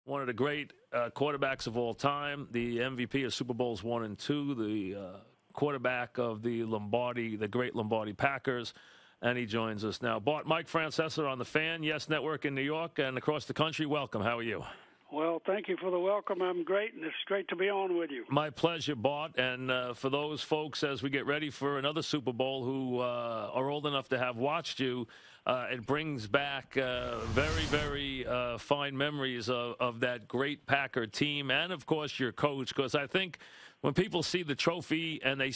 one of the great quarterbacks of all time, the MVP of Super Bowls 1 and 2, the quarterback of the great Lombardi Packers, and he joins us now. Bart, Mike Francesa on the Fan, Yes Network in New York and across the country. Welcome. How are you? Well, thank you for the welcome. I'm great, and it's great to be on with you. My pleasure, Bart. And for those folks, as we get ready for another Super Bowl who are old enough to have watched you, it brings back very, very fine memories of that great Packer team and, of course, your coach. Because I think when people see the trophy and they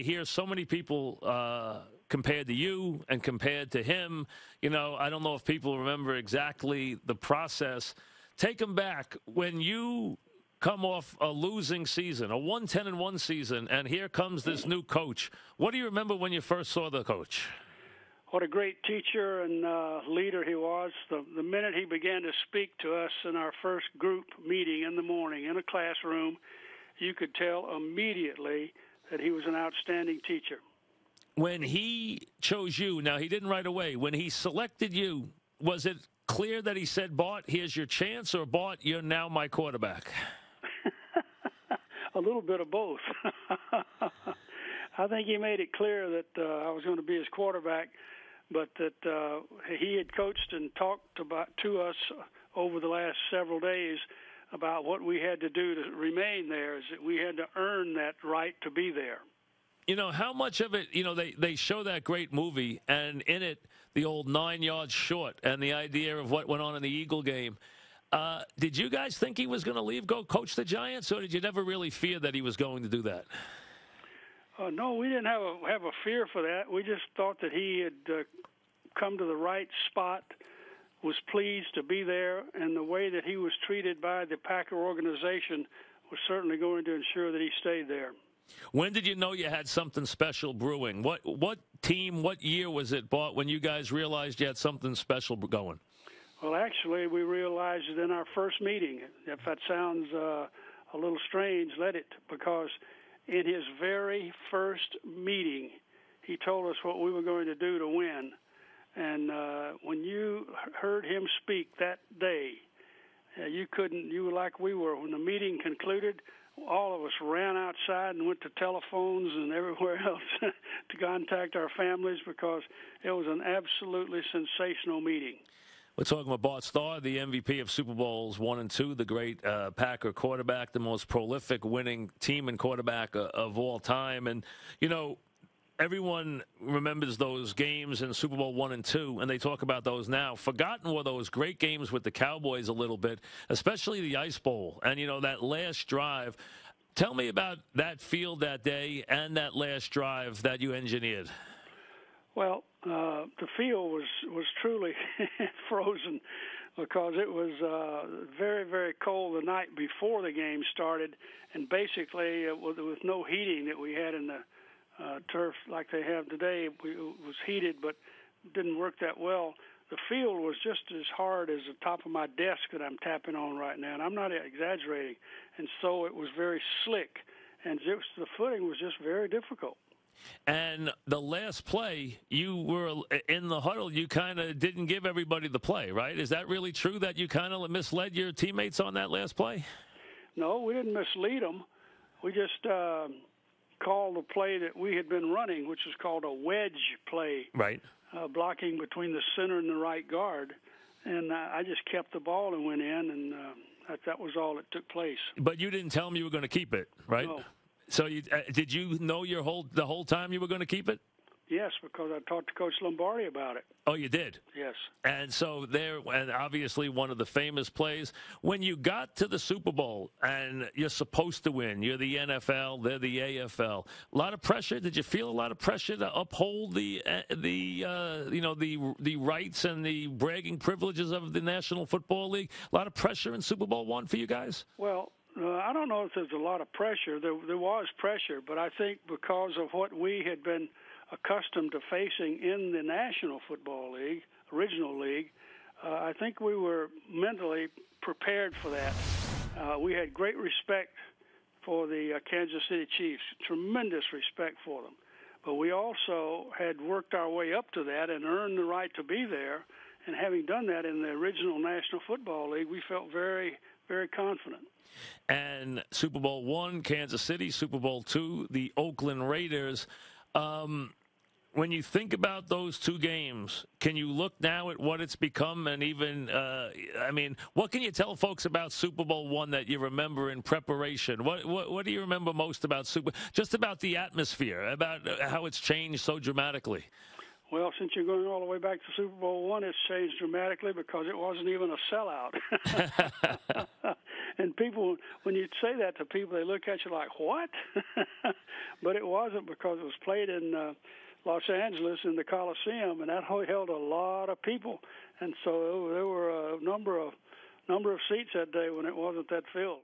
hear so many people compared to you and compared to him, I don't know if people remember exactly the process. Take them back when you come off a losing season, a 1-10-1 season, and here comes this new coach. What do you remember when you first saw the coach? What a great teacher and leader he was. The minute he began to speak to us in our first group meeting in the morning in a classroom, you could tell immediately that he was an outstanding teacher. When he chose you, now he didn't right away, when he selected you, was it clear that he said, Bart, here's your chance, or Bart, you're now my quarterback? A little bit of both. I think he made it clear that I was going to be his quarterback, but that he had coached and talked to us over the last several days about what we had to do to remain there, is that we had to earn that right to be there. How much of it, they show that great movie, and in it, the old 9 yards short and the idea of what went on in the Eagle game. Did you guys think he was going to leave, go coach the Giants, or did you never really fear that he was going to do that? No, we didn't have a fear for that. We just thought that he had come to the right spot, was pleased to be there, and the way that he was treated by the Packer organization was certainly going to ensure that he stayed there. When did you know you had something special brewing? What team, what year was it, Bart, when you guys realized you had something special going? Well, actually, we realized it in our first meeting. If that sounds a little strange, let it, because in his very first meeting, he told us what we were going to do to win. And when you heard him speak that day, you were like we were. When the meeting concluded, all of us ran outside and went to telephones and everywhere else to contact our families because it was an absolutely sensational meeting. We're talking about Bart Starr, the MVP of Super Bowls 1 and 2, the great Packer quarterback, the most prolific winning team and quarterback of all time. And, everyone remembers those games in Super Bowl 1 and 2, and they talk about those now. Forgotten were those great games with the Cowboys a little bit, especially the Ice Bowl. And, that last drive. Tell me about that field that day and that last drive that you engineered. Well, the field was truly frozen because it was very, very cold the night before the game started, and basically with no heating that we had in the turf like they have today. It was heated, but didn't work that well. The field was just as hard as the top of my desk that I'm tapping on right now, and I'm not exaggerating. And so it was very slick, and the footing was just very difficult. And the last play, you were in the huddle. You kind of didn't give everybody the play, right? Is that really true that you kind of misled your teammates on that last play? No, we didn't mislead them. We just called the play that we had been running, which was called a wedge play, right? Blocking between the center and the right guard. And I just kept the ball and went in, and that was all that took place. But you didn't tell them you were going to keep it, right? No. So did you know the whole time you were going to keep it? Yes, because I talked to Coach Lombardi about it. Oh, you did? Yes. And so and obviously one of the famous plays, when you got to the Super Bowl and you're supposed to win, you're the NFL, they're the AFL, a lot of pressure. Did you feel a lot of pressure to uphold the rights and the bragging privileges of the National Football League? A lot of pressure in Super Bowl I for you guys? Well, I don't know if there's a lot of pressure. There was pressure, but I think because of what we had been accustomed to facing in the National Football League, original league, I think we were mentally prepared for that. We had great respect for the Kansas City Chiefs, tremendous respect for them. But we also had worked our way up to that and earned the right to be there. And having done that in the original National Football League, we felt very, very confident. And Super Bowl I, Kansas City. Super Bowl II, the Oakland Raiders. When you think about those two games, can you look now at what it's become, and even, what can you tell folks about Super Bowl I that you remember in preparation? What do you remember most about just about the atmosphere, about how it's changed so dramatically? Well, since you're going all the way back to Super Bowl I, it's changed dramatically because it wasn't even a sellout. And people, when you say that to people, they look at you like, what? But it wasn't, because it was played in Los Angeles in the Coliseum, and that held a lot of people. And so there were a number of seats that day when it wasn't that filled.